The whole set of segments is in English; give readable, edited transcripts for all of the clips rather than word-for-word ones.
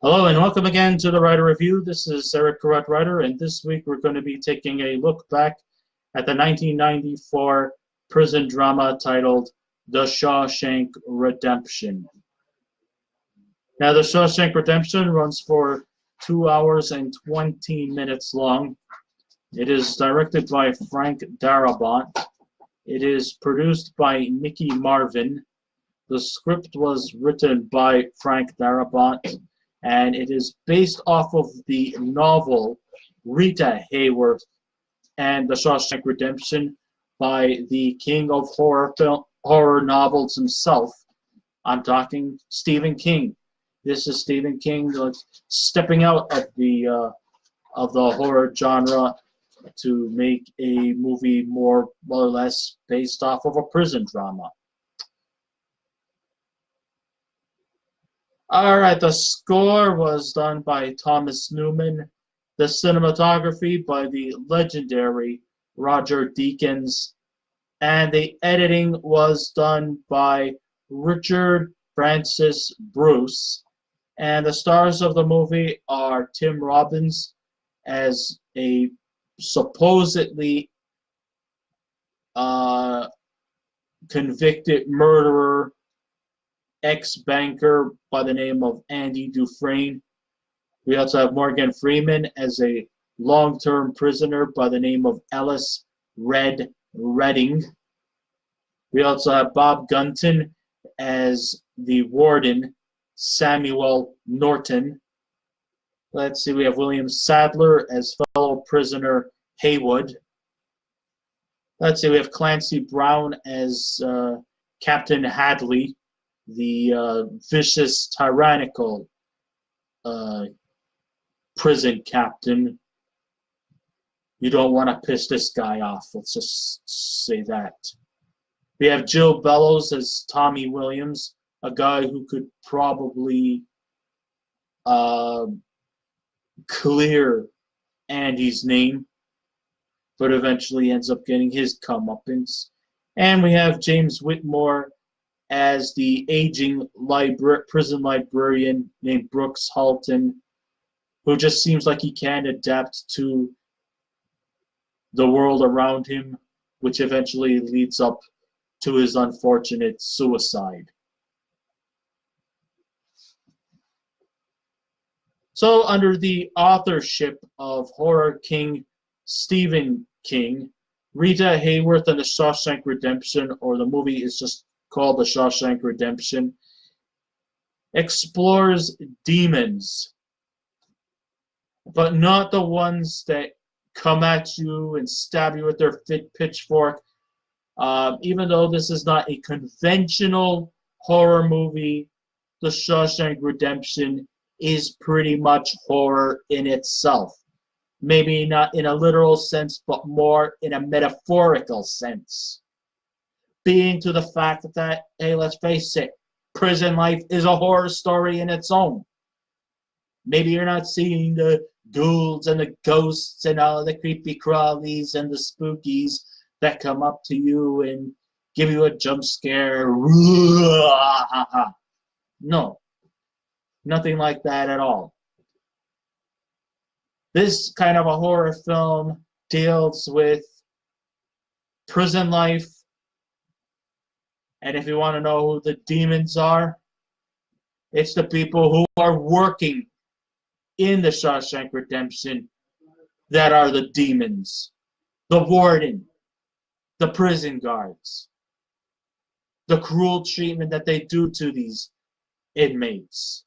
Hello and welcome again to the Writer Review. This is Eric Correct Writer, and this week we're going to be taking a look back at the 1994 prison drama titled The Shawshank Redemption. Now, The Shawshank Redemption runs for 2 hours and 20 minutes long. It is directed by Frank Darabont. It is produced by Nicky Marvin. The script was written by Frank Darabont, and it is based off of the novel Rita Hayworth and The Shawshank Redemption by the king of horror novels himself. I'm talking Stephen King. This is Stephen King stepping out of the horror genre to make a movie more or less based off of a prison drama. Alright, the score was done by Thomas Newman, the cinematography by the legendary Roger Deakins, and the editing was done by Richard Francis Bruce. And the stars of the movie are Tim Robbins as a supposedly convicted murderer, ex-banker by the name of Andy Dufresne. We also have Morgan Freeman as a long-term prisoner by the name of Ellis Redding. We also have Bob Gunton as the warden, Samuel Norton. Let's see, we have William Sadler as fellow prisoner Haywood. Let's see, we have Clancy Brown as Captain Hadley, the vicious, tyrannical prison captain. You don't want to piss this guy off, let's just say that. We have Jill Bellows as Tommy Williams, a guy who could probably clear Andy's name, but eventually ends up getting his comeuppance. And we have James Whitmore as the aging prison librarian named Brooks Halton, who just seems like he can't adapt to the world around him, which eventually leads up to his unfortunate suicide. So, under the authorship of horror king Stephen King, Rita Hayworth and The Shawshank Redemption, or the movie is just called The Shawshank Redemption, explores demons, but not the ones that come at you and stab you with their pitchfork. Even though this is not a conventional horror movie, The Shawshank Redemption is pretty much horror in itself. Maybe not in a literal sense, but more in a metaphorical sense. Being to the fact that, hey, let's face it, prison life is a horror story in its own. Maybe you're not seeing the ghouls and the ghosts and all the creepy crawlies and the spookies that come up to you and give you a jump scare. No, nothing like that at all. This kind of a horror film deals with prison life. And if you want to know who the demons are, it's the people who are working in the Shawshank Redemption that are the demons. The warden, the prison guards, the cruel treatment that they do to these inmates.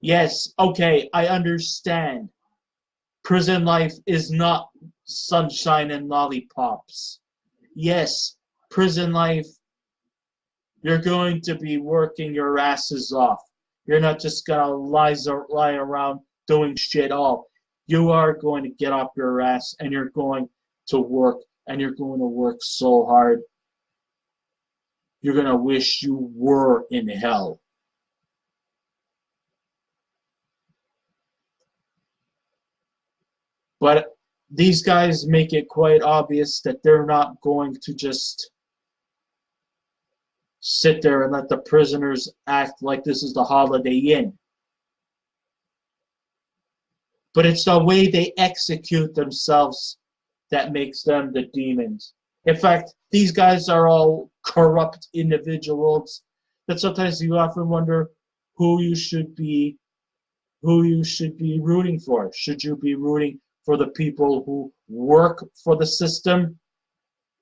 Yes, okay, I understand. Prison life is not sunshine and lollipops. Yes, prison life, you're going to be working your asses off. You're not just going to lie around doing shit all. You are going to get off your ass and you're going to work, and you're going to work so hard. You're going to wish you were in hell. But these guys make it quite obvious that they're not going to just sit there and let the prisoners act like this is the Holiday Inn. but it's the way they execute themselves that makes them the demons. In fact, these guys are all corrupt individuals that sometimes you often wonder who you should be rooting for. Should you be rooting for the people who work for the system,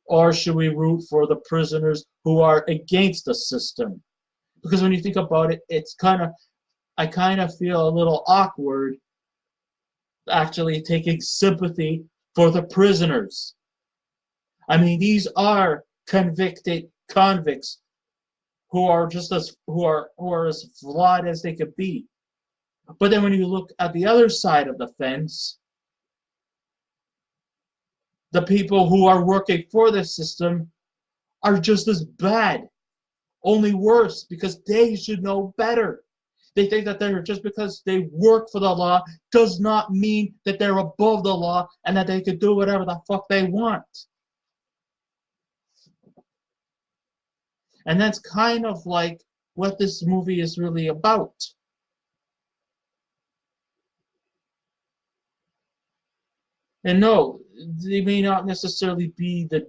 or should we root for the prisoners who are against the system? Because when you think about it, I kind of feel a little awkward actually taking sympathy for the prisoners. I mean, these are convicted convicts who are as flawed as they could be. But then when you look at the other side of the fence, the people who are working for the system are just as bad, only worse, because they should know better. They think that just because they work for the law does not mean that they're above the law and that they can do whatever the fuck they want. And that's kind of like what this movie is really about. And no, they may not necessarily be the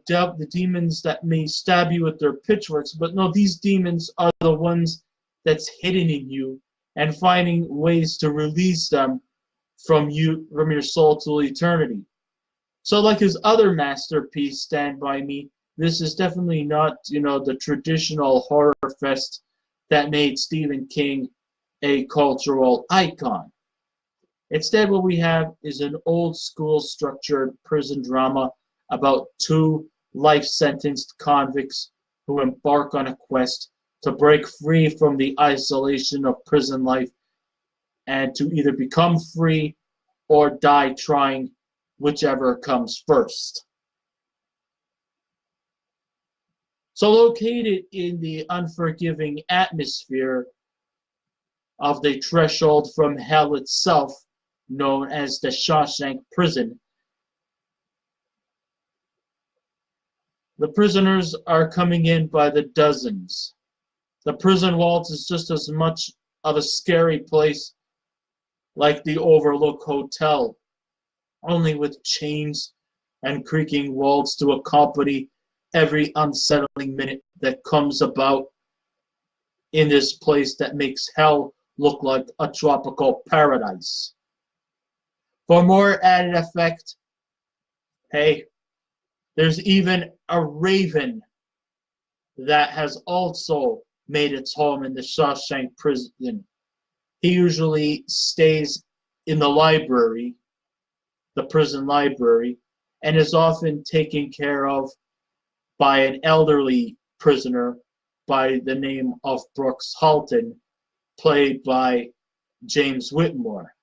demons that may stab you with their pitchforks, but no, these demons are the ones that's hidden in you and finding ways to release them from your soul to eternity. So like his other masterpiece, Stand By Me, this is definitely not, the traditional horror fest that made Stephen King a cultural icon. Instead, what we have is an old-school structured prison drama about two life-sentenced convicts who embark on a quest to break free from the isolation of prison life and to either become free or die trying, whichever comes first. So located in the unforgiving atmosphere of the threshold from hell itself, known as the Shawshank prison, the prisoners are coming in by the dozens. The prison vault is just as much of a scary place like the Overlook Hotel, only with chains and creaking walls to accompany every unsettling minute that comes about in this place that makes hell look like a tropical paradise. For more added effect, hey, there's even a raven that has also made its home in the Shawshank prison. He usually stays in the library, the prison library, and is often taken care of by an elderly prisoner by the name of Brooks Halton, played by James Whitmore.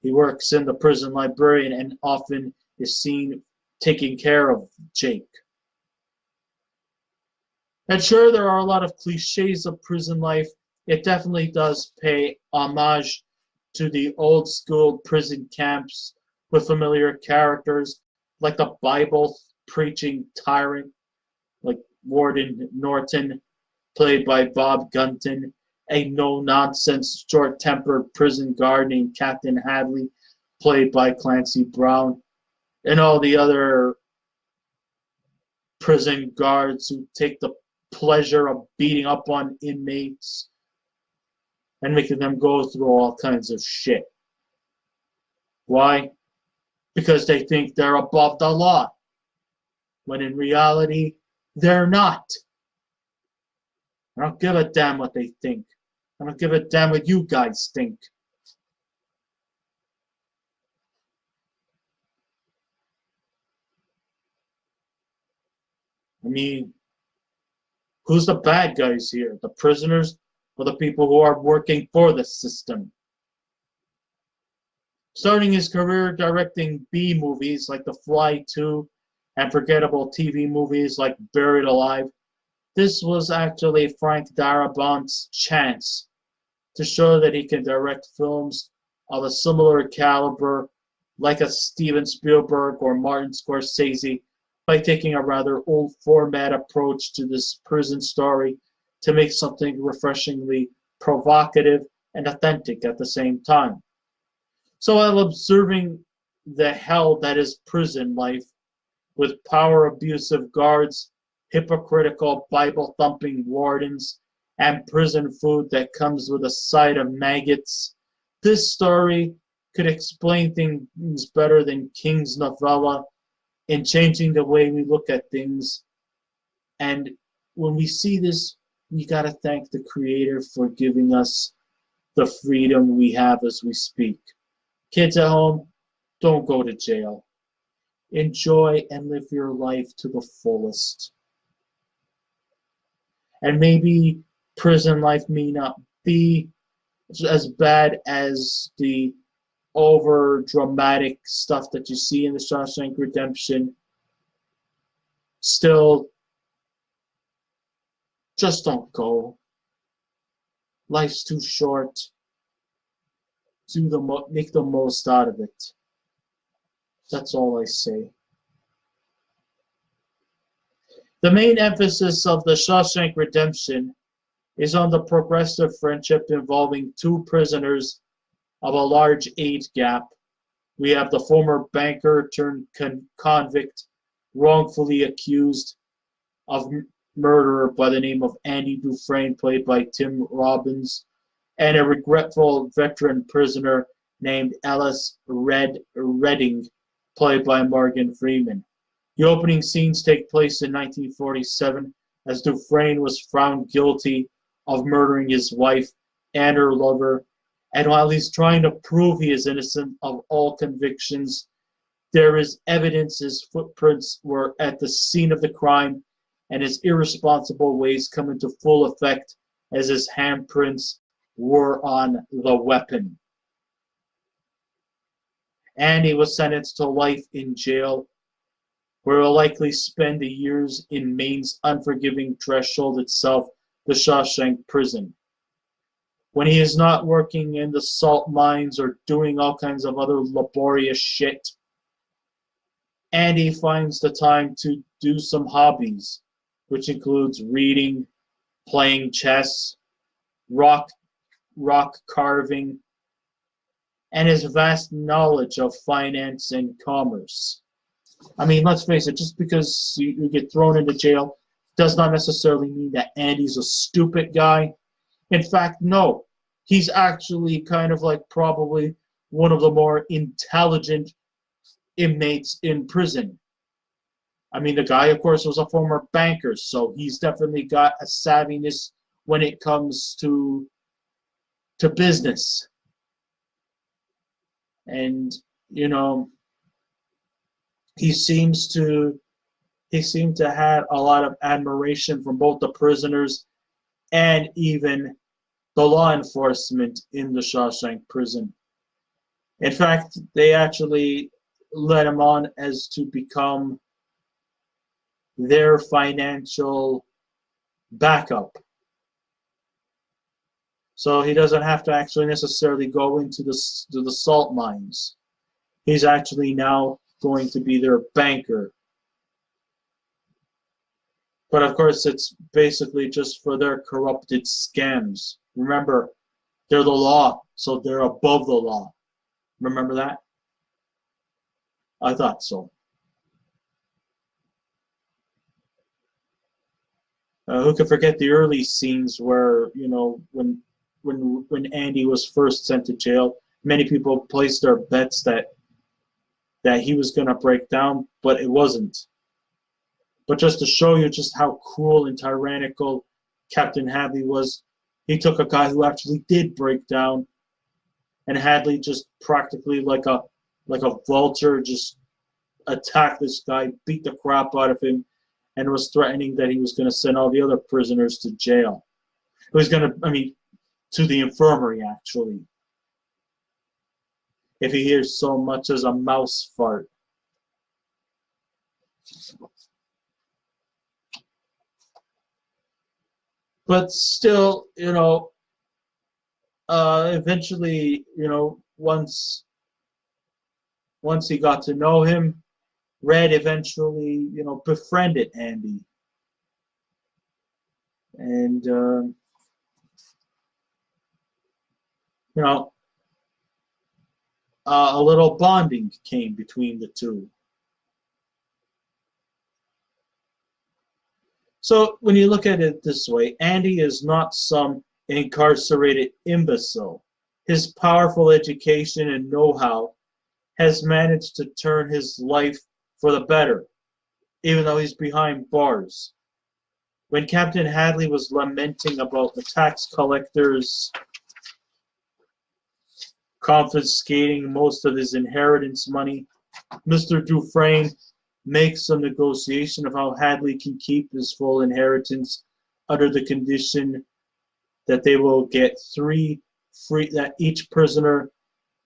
He works in the prison library and often is seen taking care of Jake. And sure, there are a lot of cliches of prison life. It definitely does pay homage to the old school prison camps with familiar characters like the Bible preaching tyrant like Warden Norton, played by Bob Gunton, a no-nonsense, short-tempered prison guard named Captain Hadley, played by Clancy Brown, and all the other prison guards who take the pleasure of beating up on inmates and making them go through all kinds of shit. Why? Because they think they're above the law, when in reality, they're not. I don't give a damn what they think. I don't give a damn what you guys think. I mean, who's the bad guys here? The prisoners or the people who are working for the system? Starting his career directing B movies like The Fly 2 and forgettable TV movies like Buried Alive, this was actually Frank Darabont's chance to show that he can direct films of a similar caliber like a Steven Spielberg or Martin Scorsese by taking a rather old format approach to this prison story to make something refreshingly provocative and authentic at the same time. So while observing the hell that is prison life, with power-abusive guards, hypocritical Bible-thumping wardens, and prison food that comes with a side of maggots, this story could explain things better than King's novella in changing the way we look at things. And when we see this, we gotta thank the Creator for giving us the freedom we have as we speak. Kids at home, don't go to jail. Enjoy and live your life to the fullest. And maybe prison life may not be as bad as the over dramatic stuff that you see in the Shawshank Redemption. Still, just don't go. Life's too short. Make the most out of it. That's all I say. The main emphasis of the Shawshank Redemption is on the progressive friendship involving two prisoners of a large age gap. We have the former banker turned convict wrongfully accused of murder by the name of Andy Dufresne, played by Tim Robbins, and a regretful veteran prisoner named Alice Redding, played by Morgan Freeman. The opening scenes take place in 1947 as Dufresne was found guilty of murdering his wife and her lover, and while he's trying to prove he is innocent of all convictions, there is evidence his footprints were at the scene of the crime, and his irresponsible ways come into full effect as his handprints were on the weapon. And he was sentenced to life in jail, where he'll likely spend the years in Maine's unforgiving threshold itself, the Shawshank prison. When he is not working in the salt mines or doing all kinds of other laborious shit, Andy finds the time to do some hobbies, which includes reading, playing chess, rock carving, and his vast knowledge of finance and commerce. I mean, let's face it, just because you get thrown into jail does not necessarily mean that Andy's a stupid guy. In fact, no. He's actually kind of like probably one of the more intelligent inmates in prison. I mean, the guy, of course, was a former banker, so he's definitely got a savviness when it comes to business. And, you know, he seemed to have a lot of admiration from both the prisoners and even the law enforcement in the Shawshank prison. In fact, they actually led him on as to become their financial backup. So he doesn't have to actually necessarily go into the salt mines. He's actually now going to be their banker. But of course, it's basically just for their corrupted scams. Remember, they're the law, so they're above the law. Remember that? I thought so. Who could forget the early scenes where, you know, when Andy was first sent to jail, many people placed their bets that he was going to break down, but it wasn't. But just to show you just how cruel and tyrannical Captain Hadley was, he took a guy who actually did break down, and Hadley just practically like a vulture just attacked this guy, beat the crap out of him, and was threatening that he was going to send all the other prisoners to jail. He was going to, to the infirmary, actually, if he hears so much as a mouse fart. But still, you know, eventually, you know, once he got to know him, Red eventually, you know, befriended Andy. And, you know, a little bonding came between the two. So when you look at it this way, Andy is not some incarcerated imbecile. His powerful education and know-how has managed to turn his life for the better, even though he's behind bars. When Captain Hadley was lamenting about the tax collectors confiscating most of his inheritance money, Mr. Dufresne makes some negotiation of how Hadley can keep his full inheritance under the condition that they will get that each prisoner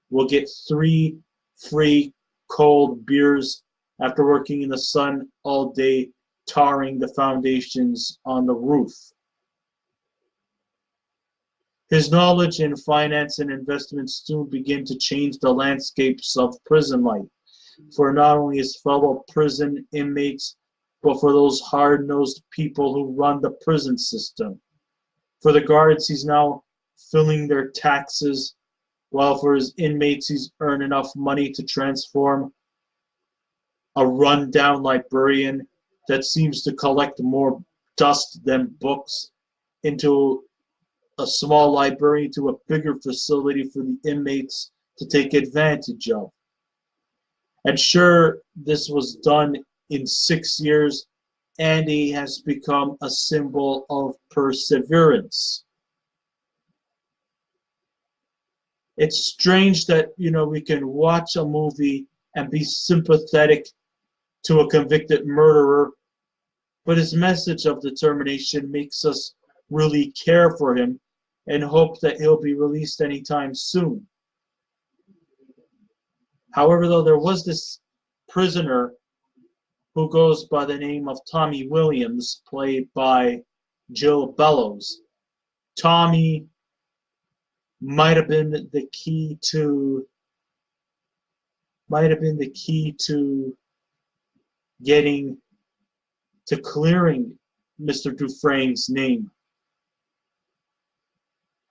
will get 3 free cold beers after working in the sun all day tarring the foundations on the roof. His knowledge in finance and investments soon begin to change the landscapes of prison life for not only his fellow prison inmates, but for those hard-nosed people who run the prison system. For the guards, he's now filling their taxes, while for his inmates, he's earned enough money to transform a run-down librarian that seems to collect more dust than books into a small library, to a bigger facility for the inmates to take advantage of. And sure, this was done in 6 years. Andy has become a symbol of perseverance. It's strange that, we can watch a movie and be sympathetic to a convicted murderer, but his message of determination makes us really care for him and hope that he'll be released anytime soon. However, though, there was this prisoner who goes by the name of Tommy Williams, played by Jill Bellows. Tommy might have been the key to clearing Mr. Dufresne's name.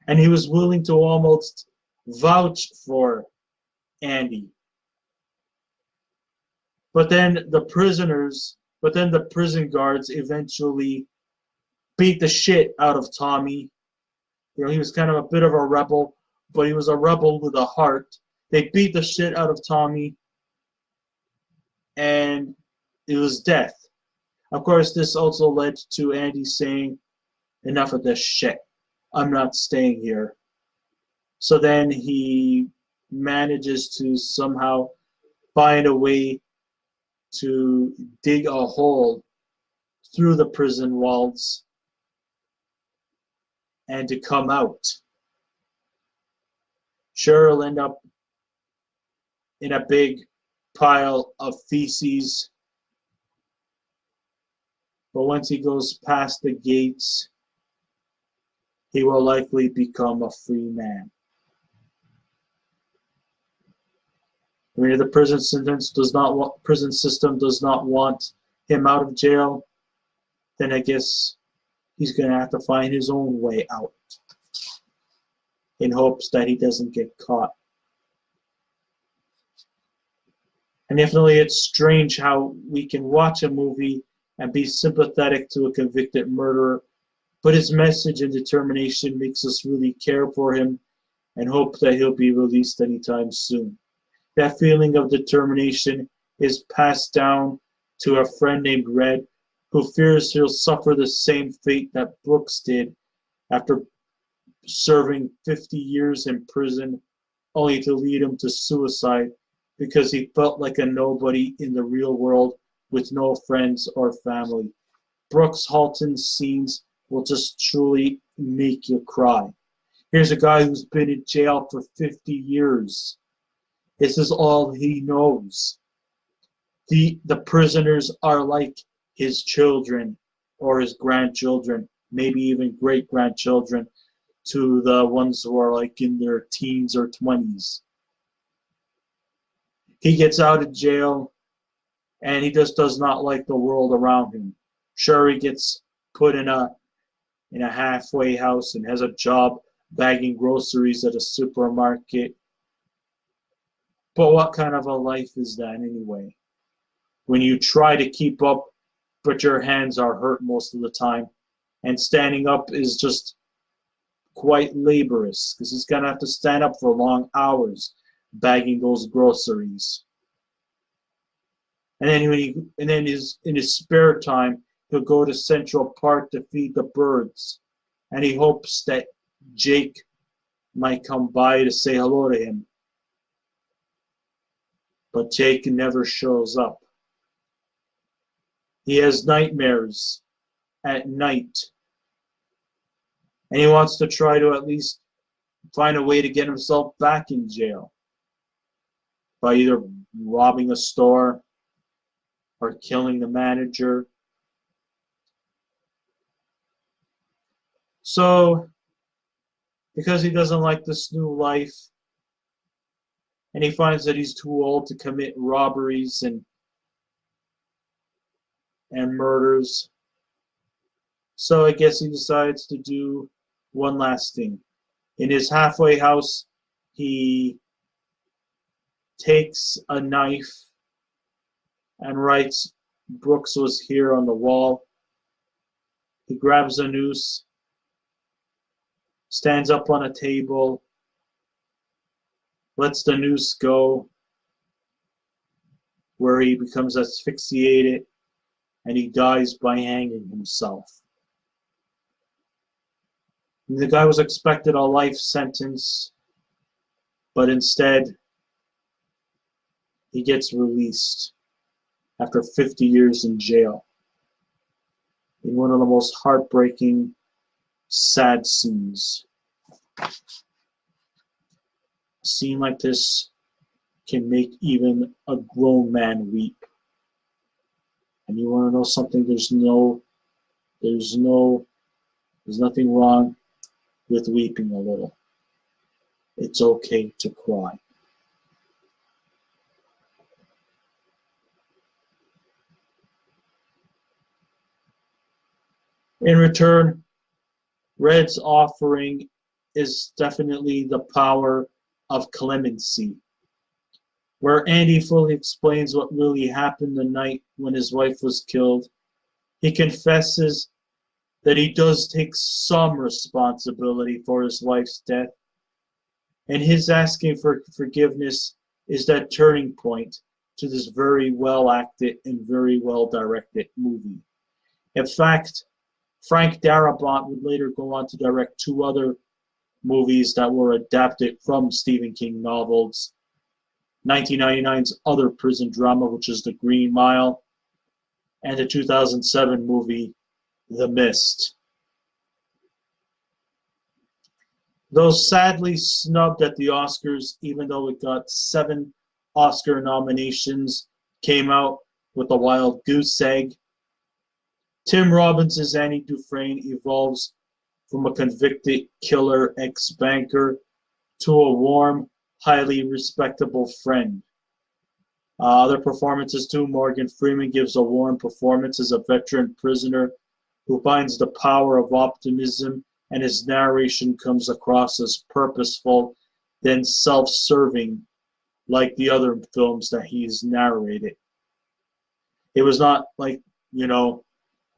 And he was willing to almost vouch for Andy. But then the prison guards eventually beat the shit out of Tommy. He was kind of a bit of a rebel, but he was a rebel with a heart. They beat the shit out of Tommy, and it was death. Of course, this also led to Andy saying, "Enough of this shit. I'm not staying here." So then he manages to somehow find a way to dig a hole through the prison walls and to come out. Sure, he'll end up in a big pile of feces, but once he goes past the gates, he will likely become a free man. I mean, if the prison system does not want him out of jail, then I guess he's going to have to find his own way out in hopes that he doesn't get caught. And definitely it's strange how we can watch a movie and be sympathetic to a convicted murderer, but his message and determination makes us really care for him and hope that he'll be released anytime soon. That feeling of determination is passed down to a friend named Red, who fears he'll suffer the same fate that Brooks did after serving 50 years in prison, only to lead him to suicide because he felt like a nobody in the real world with no friends or family. Brooks Halton's scenes will just truly make you cry. Here's a guy who's been in jail for 50 years. This is all he knows. The prisoners are like his children or his grandchildren, maybe even great-grandchildren, to the ones who are like in their teens or 20s. He gets out of jail and he just does not like the world around him. Sure, he gets put in a halfway house and has a job bagging groceries at a supermarket. But what kind of a life is that anyway? When you try to keep up, but your hands are hurt most of the time, and standing up is just quite laborious because he's gonna have to stand up for long hours bagging those groceries. And then in his spare time, he'll go to Central Park to feed the birds, and he hopes that Jake might come by to say hello to him. But Jake never shows up. He has nightmares at night, and he wants to try to at least find a way to get himself back in jail by either robbing a store or killing the manager. So, because he doesn't like this new life, and he finds that he's too old to commit robberies and murders, so I guess he decides to do one last thing. In his halfway house, he takes a knife and writes, "Brooks was here" on the wall. He grabs a noose, stands up on a table, lets the noose go, where he becomes asphyxiated, and he dies by hanging himself. And the guy was expected a life sentence, but instead, he gets released after 50 years in jail in one of the most heartbreaking, sad scenes. A scene like this can make even a grown man weep. And you want to know something? There's nothing wrong with weeping a little. It's okay to cry. In return, Red's offering is definitely the power of clemency, where Andy fully explains what really happened the night when his wife was killed. He confesses that he does take some responsibility for his wife's death, and his asking for forgiveness is that turning point to this very well acted and very well directed movie. In fact, Frank Darabont would later go on to direct 2 other movies that were adapted from Stephen King novels: 1999's other prison drama, which is The Green Mile, and the 2007 movie The Mist. Though sadly snubbed at the Oscars, even though it got 7 Oscar nominations, came out with a wild goose egg. Tim Robbins' Annie Dufresne evolves from a convicted killer ex-banker to a warm, highly respectable friend. Other performances too. Morgan Freeman gives a warm performance as a veteran prisoner who finds the power of optimism, and his narration comes across as purposeful, then self-serving, like the other films that he's narrated. It was not like,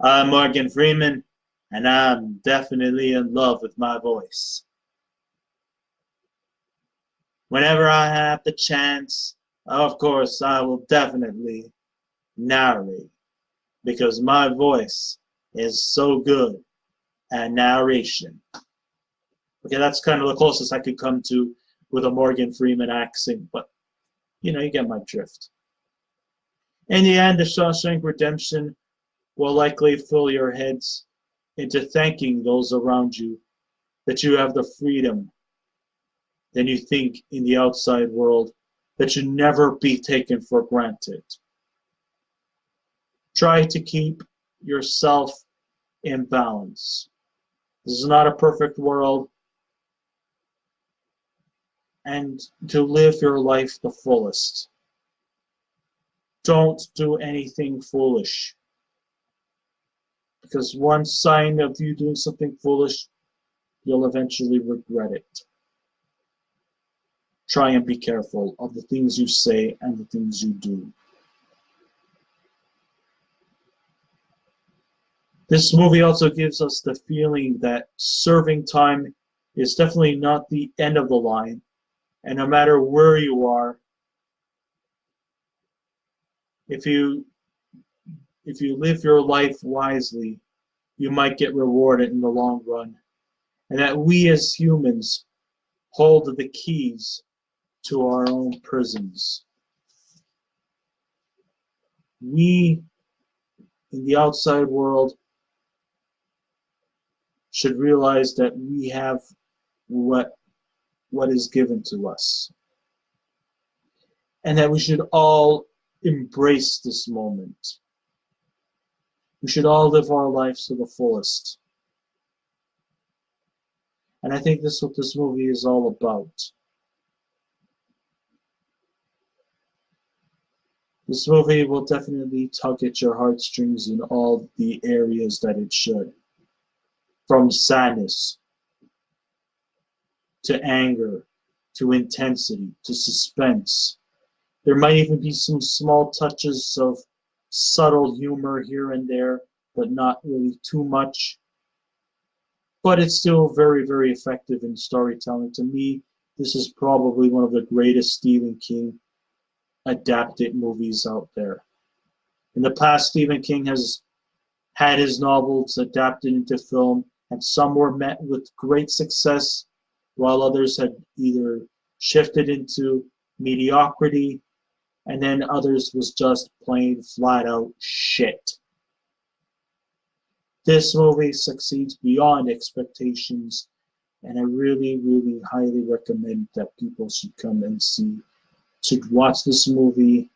I'm Morgan Freeman, and I'm definitely in love with my voice. Whenever I have the chance, of course, I will definitely narrate, because my voice is so good at narration. Okay, that's kind of the closest I could come to with a Morgan Freeman accent, but you get my drift. In the end, the Shawshank Redemption will likely fill your heads into thanking those around you that you have the freedom that you think in the outside world that should never be taken for granted. Try to keep yourself in balance. This is not a perfect world, and to live your life the fullest. Don't do anything foolish, because one sign of you doing something foolish, you'll eventually regret it. try and be careful of the things you say and the things you do. This movie also gives us the feeling that serving time is definitely not the end of the line. And no matter where you are, if you live your life wisely, you might get rewarded in the long run. And that we as humans hold the keys to our own prisons. We, in the outside world, should realize that we have what is given to us. And that we should all embrace this moment. We should all live our lives to the fullest. And I think this is what this movie is all about. This movie will definitely tug at your heartstrings in all the areas that it should. From sadness, to anger, to intensity, to suspense. There might even be some small touches of subtle humor here and there, but not really too much. But it's still very, very effective in storytelling. To me, this is probably one of the greatest Stephen King adapted movies out there. In the past, Stephen King has had his novels adapted into film, and some were met with great success, while others had either shifted into mediocrity, and then others was just plain flat out shit. This movie succeeds beyond expectations, and I really, really highly recommend that people should come and should watch this movie.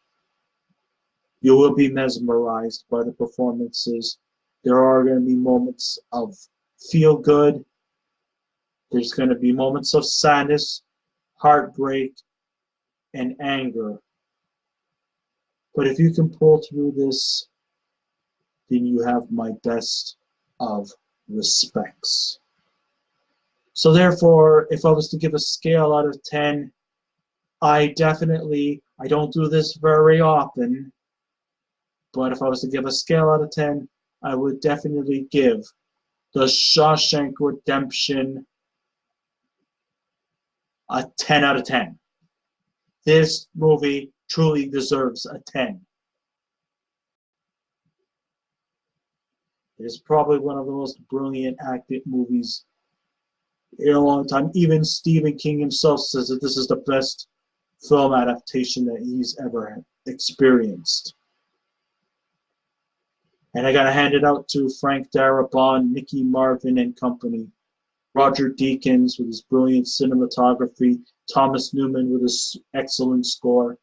You will be mesmerized by the performances. There are going to be moments of feel good. There's going to be moments of sadness, heartbreak, and anger. But if you can pull through this, then you have my best of respects. So therefore, if I was to give a scale out of 10, I don't do this very often, but if I was to give a scale out of 10, I would definitely give The Shawshank Redemption a 10 out of 10. This movie truly deserves a 10. It is probably one of the most brilliant acted movies in a long time. Even Stephen King himself says that this is the best film adaptation that he's ever experienced. And I gotta hand it out to Frank Darabont, Nicky Marvin and company, Roger Deakins with his brilliant cinematography, Thomas Newman with his excellent score.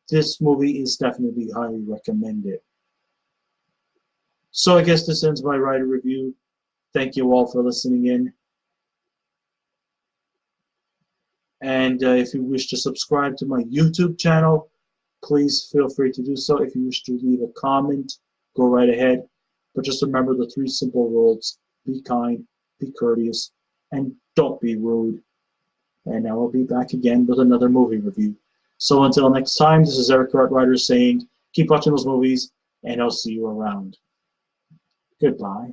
This movie is definitely highly recommended. So I guess this ends my writer review. Thank you all for listening in. And if you wish to subscribe to my YouTube channel, please feel free to do so. If you wish to leave a comment, go right ahead. But just remember the 3 simple rules: be kind, be courteous, and don't be rude. And I will be back again with another movie review. So until next time, this is Eric Cartwright saying, keep watching those movies, and I'll see you around. Goodbye.